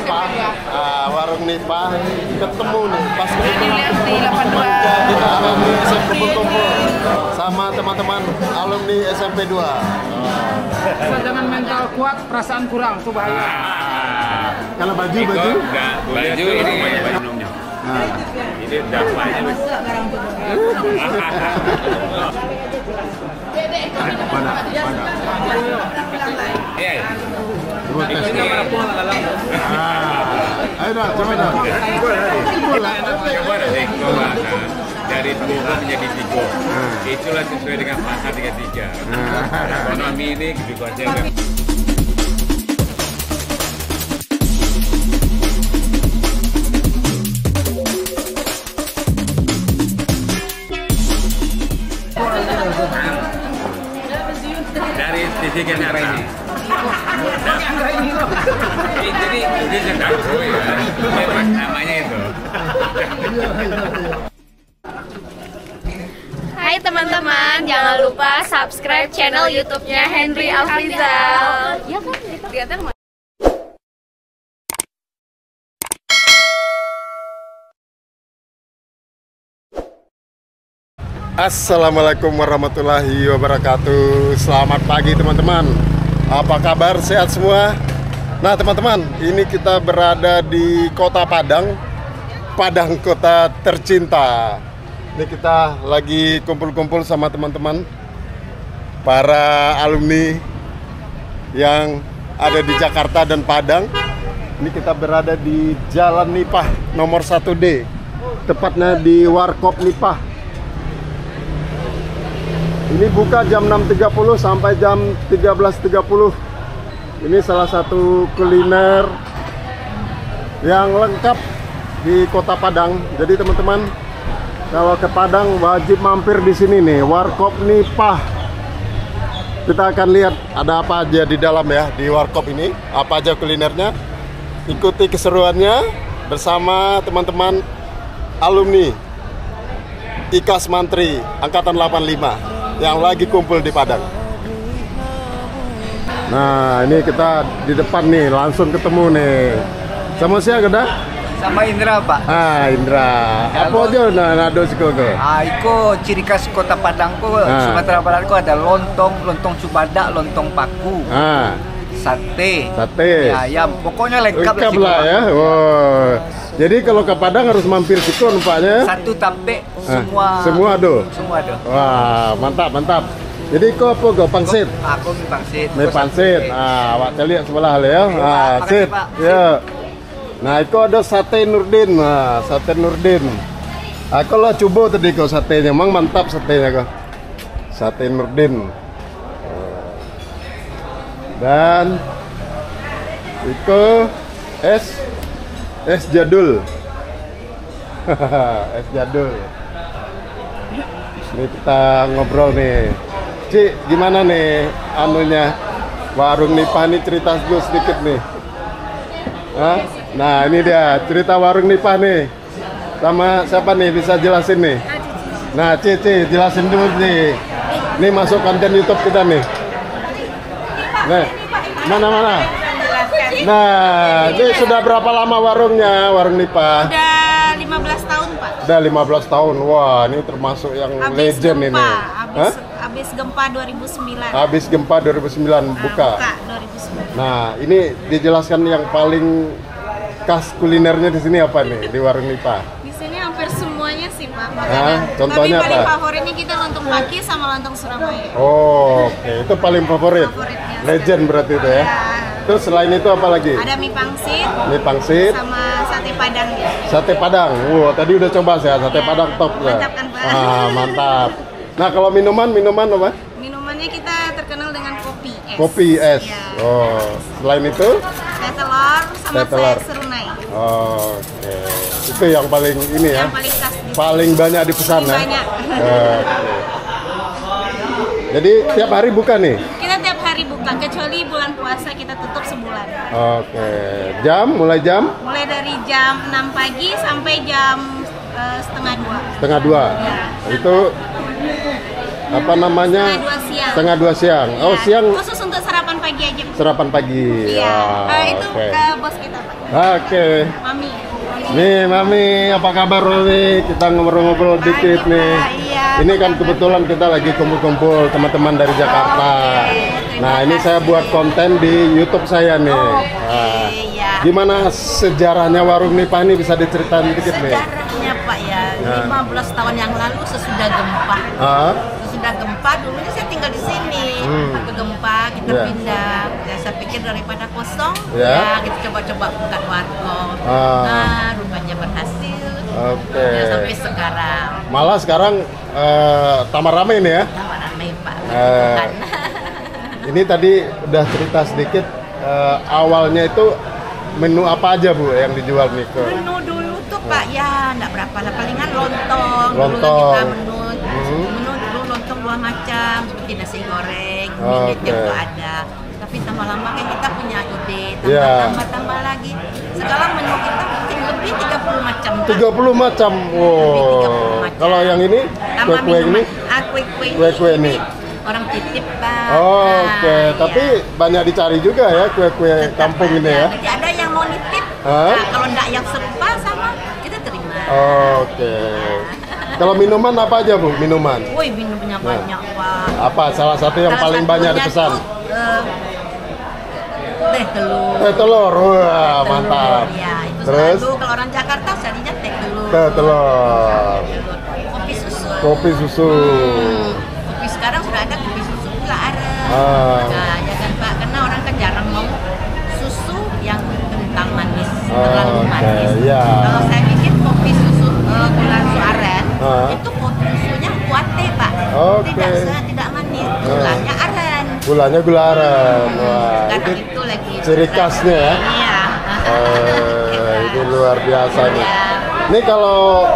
Nipah. Warung Nipah ketemu nih pas kebetulan di 82. kita bisa kumpul-kumpul sama teman-teman alumni SMP 2. Dengan mental kuat, perasaan kurang, itu bahaya. Kalau baju ini minumnya. Ini dapatnya. Ayo dah, coba dah. Dari 2 menjadi 3. Itulah sesuai dengan pasal 33. Ekonomi ini juga jaga. Dari sisi kendaraan. Jadi dia sedang namanya itu. Hai teman-teman, jangan lupa subscribe channel YouTube-nya Henry Afrizal. Ya kan, lihatnya kemana? Assalamualaikum warahmatullahi wabarakatuh. Selamat pagi teman-teman. Apa kabar? Sehat semua? Nah teman-teman, ini kita berada di Kota Padang, Padang kota tercinta. Ini kita lagi kumpul-kumpul sama teman-teman para alumni yang ada di Jakarta dan Padang. Ini kita berada di Jalan Nipah nomor 1D, tepatnya di Warkop Nipah. Ini buka jam 6.30 sampai jam 13.30. Ini salah satu kuliner yang lengkap di Kota Padang. Jadi teman-teman, kalau ke Padang wajib mampir di sini nih, Warkop Nipah. Kita akan lihat ada apa aja di dalam ya, di Warkop ini, apa aja kulinernya. Ikuti keseruannya bersama teman-teman alumni IKAS Mantri Angkatan 85 yang lagi kumpul di Padang. Nah, ini kita di depan nih, langsung ketemu nih. Sama siapa dah? Sama Indra, Pak. Indra. Apa aja nado siko ke? Iko ciri khas Kota Padang ko, Sumatera Barat ko ada lontong subada, lontong paku. Sate, mie ayam, pokoknya lengkap lah ya. Oh. Jadi kalau ke Padang harus mampir siko nampaknya. Satu tape semua. Semua ada. Semua ada. Wah, mantap. Jadi kau apa kau pangsit? Aku mie pangsit. Mie pangsit. Awak lihat sebelah ya. Sip. Ya. Nah, itu ada sate Nurdin. Sate Nurdin. Aku lah coba tadi kau satenya, emang mantap satenya kau. Sate Nurdin. Dan itu es jadul. Es jadul. Ini kita ngobrol nih. Cik, gimana nih anunya warung Nipah nih, cerita gue sedikit nih. Nah, ini dia cerita warung Nipah nih. Sama siapa nih, bisa jelasin nih? Nah, Cici, jelasin dulu nih. Ini masuk konten YouTube kita nih. Nah, mana? Nah, ini sudah berapa lama warungnya, warung Nipah? Udah 15 tahun, Pak. Udah 15 tahun. Wah, ini termasuk yang legend ini. Habis gempa 2009. Habis gempa 2009 buka. 2009. Nah, ini dijelaskan yang paling khas kulinernya di sini apa nih di warung Nipah? Di sini hampir semuanya sih, Pak. Makanan. Contohnya tapi paling apa? favoritnya kita lontong paki sama lontong Surabaya. Oh, oke. Itu paling favorit. Favoritnya. Legend berarti itu ya. Terus selain itu apa lagi? Ada mie pangsit. Mie pangsit. Sama sate Padang. Sate Padang. Wow, tadi udah coba saya sate Padang top ya. Mantap kan, Pak? Mantap. Nah, kalau minuman apa? Minumannya kita terkenal dengan kopi es. Kopi es. Ya. Oh, selain itu? Teh telur sama telur. serunai. Oke. Itu yang paling ini ya. Yang paling khas. Paling banyak dipesan ya. Banyak. Oke. Jadi tiap hari buka nih? Kita tiap hari buka, kecuali bulan puasa kita tutup sebulan. Oke. Mulai jam? Mulai dari jam 6 pagi sampai jam setengah 2. Setengah 2. Ya. Itu apa namanya? Setengah 2 siang. Setengah 2 siang. Ya, Oh, siang. khusus untuk sarapan pagi aja, Pak. sarapan pagi. Iya. Ah, Itu oke. ke bos kita, Pak. Oke. Mami. Nih Mami, apa kabar nih? Kita ngobrol-ngobrol dikit Pak. nih. Iya, Ini kan kebetulan kita lagi kumpul-kumpul teman-teman dari Jakarta. Oke, Nah, ini terima saya kasih. buat konten di YouTube saya nih. Nah, Iya. gimana sejarahnya warung Nipah ini, bisa diceritain dikit nih? Sejarahnya Pak ya, Ya. 15 tahun yang lalu sesudah gempa. Ah, Sesudah gempa, dulunya saya tinggal di sini. Ke gempa, kita Ya. pindah. Ya, saya pikir daripada kosong, Ya. ya kita coba-coba buka warkop. Ah. Nah, rupanya berhasil. oke. Ya, sampai sekarang. Malah sekarang tambah ramai nih ya. Tambah ramai Pak. Eh, Kan. Ini tadi udah cerita sedikit, awalnya itu menu apa aja Bu yang dijual nih ke? Menu dulu tuh Pak, ya enggak berapa lah, palingan lontong. Dulu Lontong. kita menu dulu lontong 2 macam, seperti nasi goreng, mie Oke. juga ada. Tapi lama-lama kan kita punya ide, Iya. tambah lagi. Sekarang menu kita mungkin lebih 30 macam. Pak. 30 macam. Wow. 30 macam. Kalau yang ini, Tambah kue-kue ini? minuman. Kue-kue Kue-kue ini. orang titip Pak. Oh, Nah, oke, iya. tapi banyak dicari juga ya kue-kue Tetap kampung ini ada. ya. Jadi ada yang mau nitip. Hah? Nah, kalau enggak yang serupa sama kita terima. Oke. Kalau minuman apa aja Bu? Minuman? Woi, minumnya banyak Pak. Apa salah satu yang Salah paling banyak satunya dipesan? tuh, teh telur. Teh telur, wah Telur, mantap. Ya, itu Terus selalu kalau orang Jakarta jadinya teh telur. teh telur, Kopi susu. kopi susu. Kopi sekarang sudah ada kopi susu gula aren. Ah. Nah, ya kan Pak, karena orang kan jarang mau susu yang kental manis, terlalu Oke, manis. ya. Kalau saya bikin kopi susu gula susu aren, Ah. itu kopi susunya kuate Pak. Oke. Tidak manis, gulanya aren. Gulanya gula aren. Wah, Karena itu itu lagi ciri khasnya ya. Iya. Ini luar biasa nih. Iya. Ini kalau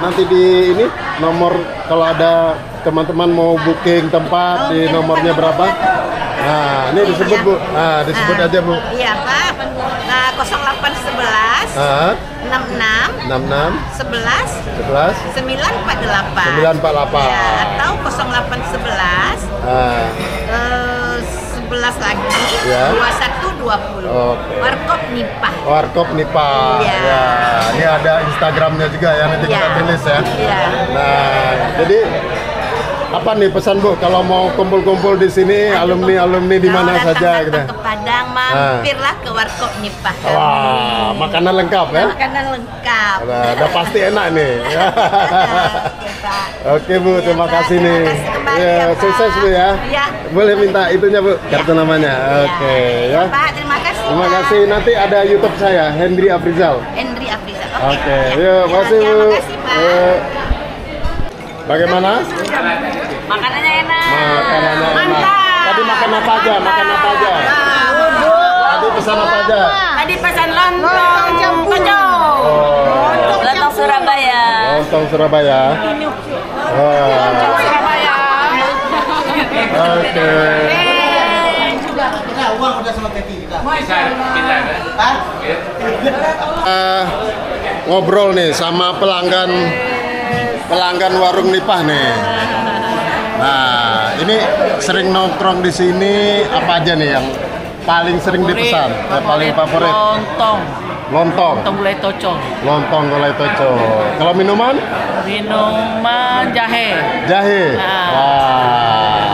nanti di ini nomor, kalau ada teman-teman mau booking tempat di nomornya berapa? Nah, ini disebut Bu. Nah, disebut aja Bu. Iya Pak. Nah, 0811 Ah, 66 66 11 11 948. 948. Ya, atau 0811 Ah, 11 lagi Ya. 2120. Oke. Warkop Nipah. Warkop Nipah. Iya. Ya, ini ada Instagramnya juga ya, nanti kita Iya. tulis ya. Iya. Nah, jadi apa nih pesan Bu kalau mau kumpul-kumpul di sini, alumni-alumni di mana Kalau saja datang gitu? ke Padang, mampirlah ke Warkop Nipah. Wah, makanan lengkap ya. Makanan lengkap. Udah pasti enak nih. Oke, Pak. Oke Bu, terima Pak. kasih Terima nih. kasih kembali Ya, ya, Pak. sukses Bu ya. Iya. Boleh minta itunya Bu, kartu namanya. Oke ya. Pak, terima kasih. Terima Pak. kasih. Nanti ada YouTube saya, Hendri Afrizal. Hendri Afrizal. Oke, ya. yuk, makasih Bu. Terima kasih, Pak. Yuk. Bagaimana? Makanannya enak. Makanannya enak. Mantap. Tadi makan apa aja? Makan apa aja? Tadi pesan apa aja? Tadi pesan lontong pocong. Oh, Lontong Surabaya. lontong Surabaya. Wah. Surabaya. Oke. Ngobrol nih sama pelanggan warung Nipah nih. Nah, ini sering nongkrong di sini, apa aja nih yang paling sering dipesan? Yang paling favorit? Lontong Lontong. gulai tocong, Lontong gulai toco. Kalau minuman? minuman jahe. Jahe. Nah. Wah.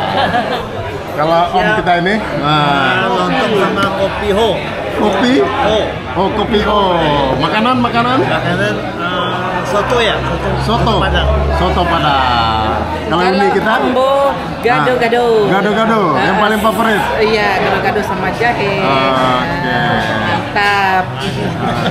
Kalau om kita ini? Nah, Lontong sama kopi ho. kopi. Ho. Oh, kopi. Oh, makanan. Makanan soto ya. Soto. Padang. Soto Padang. Kalau ini kita? Ambo, gado-gado. Gado-gado. Yang paling favorit. Iya, gado-gado sama jahe. Oke. Mantap.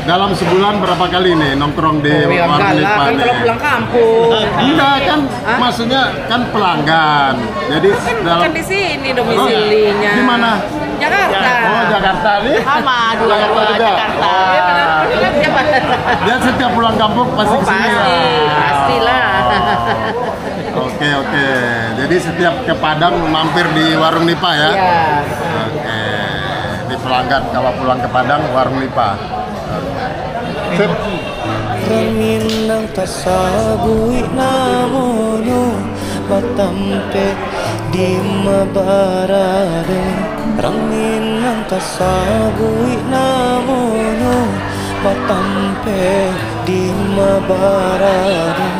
Dalam sebulan berapa kali nih nongkrong di Oh, ya warung enggak lah, Nipah kan nih? kalau pulang kampung. Enggak kan, maksudnya kan pelanggan. Jadi Bukan di sini domisilinya. Di mana? Jakarta. Oh, Jakarta nih? Sama dulu Jakarta juga. Jakarta. Oh. Iya, benar. Dia setiap pulang kampung pasti kesini. Pasti, pastilah. Oke. Jadi setiap ke Padang mampir di warung Nipah ya? Iya. Oke. Ini pelanggan kalau pulang ke Padang warung Nipah. Sip. Rangin ng kasabuhi na mono Matampe di mabarare Rangin ang tasabui namono Patampe di mabarado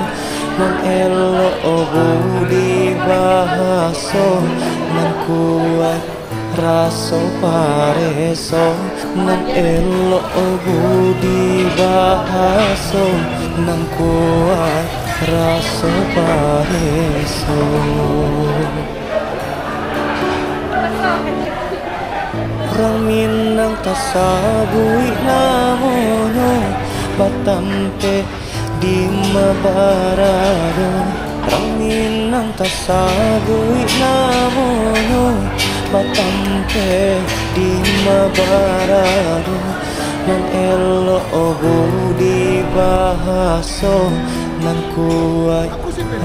Nang elo budi bahaso Nang kuat raso pareso Nang elo budi bahaso Nang kuat raso pareso Rangin ang tasabui namono Batampe di mabarado Rangin ang tasabui namono Batampe di mabarado Nang elo budi bahaso Nang kuat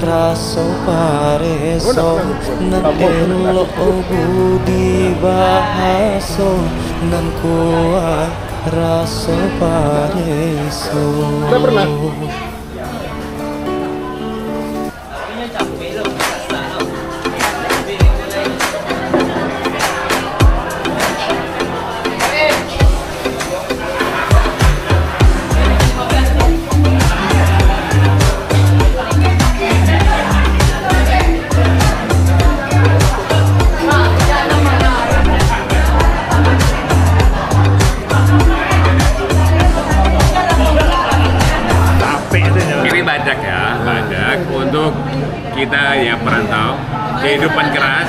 raso pareso Nang elo budi bahaso Nang kuat raso pareso Badak ya, badak untuk kita yang perantau kehidupan keras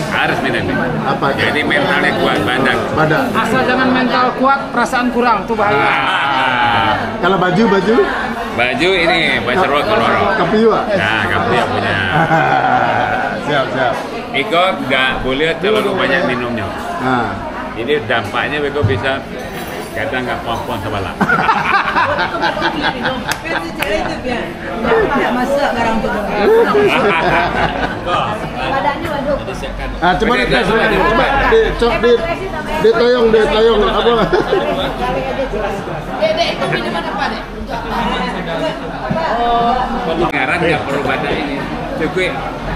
harus minum. Apa? Jadi mentalnya kuat, badak. Asal jangan mental kuat, perasaan kurang, tuh bahaya. Kalau baju Baju ini baju koloro. Kapiwa. Nah, kapiwa punya. Siap. Iko nggak boleh terlalu banyak minumnya. Jadi dampaknya Iko bisa kadang nggak pompon sebelah. Masak barang tu. Coba ditoyong apa? Itu minuman apa dek? Pengaran nggak perlu badak ini. Cukup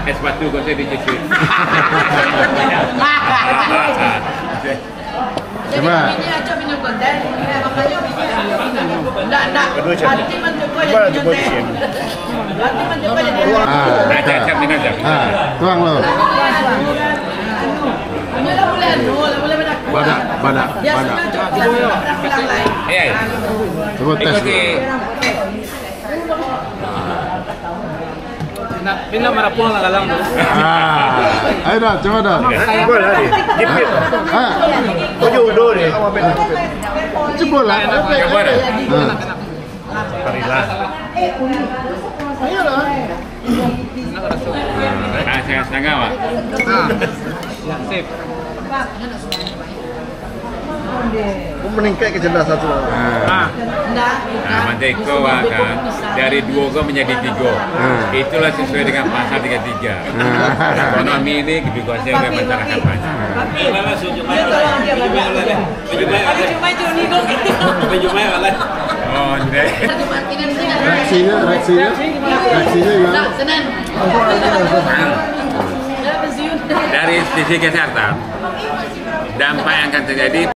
es batu kau saya dicuci. Coba. Ini aja minum konten. Enggak. Hati mencoba jadi konten. Hati mencoba jadi. Ajak minum aja. Tuang lo. Ini lah boleh Badak. Iya. Coba tes. Pindah marapul na lang. Ayo dah, coba dah. Gol hari. Jepit. Tujuh udah deh. Coba lah. Coba dah. Parilah. Ayo lah. Setengah Pak. Sip. Meningkat kecerdasan tu. Nah, Mandeko kan dari 2 go menjadi 3. Itulah sesuai dengan pasal 33. Ekonomi ini kebiasaan oleh masyarakat banyak. Oh, reaksinya gimana? Dari sisi kesehatan, dampak yang akan terjadi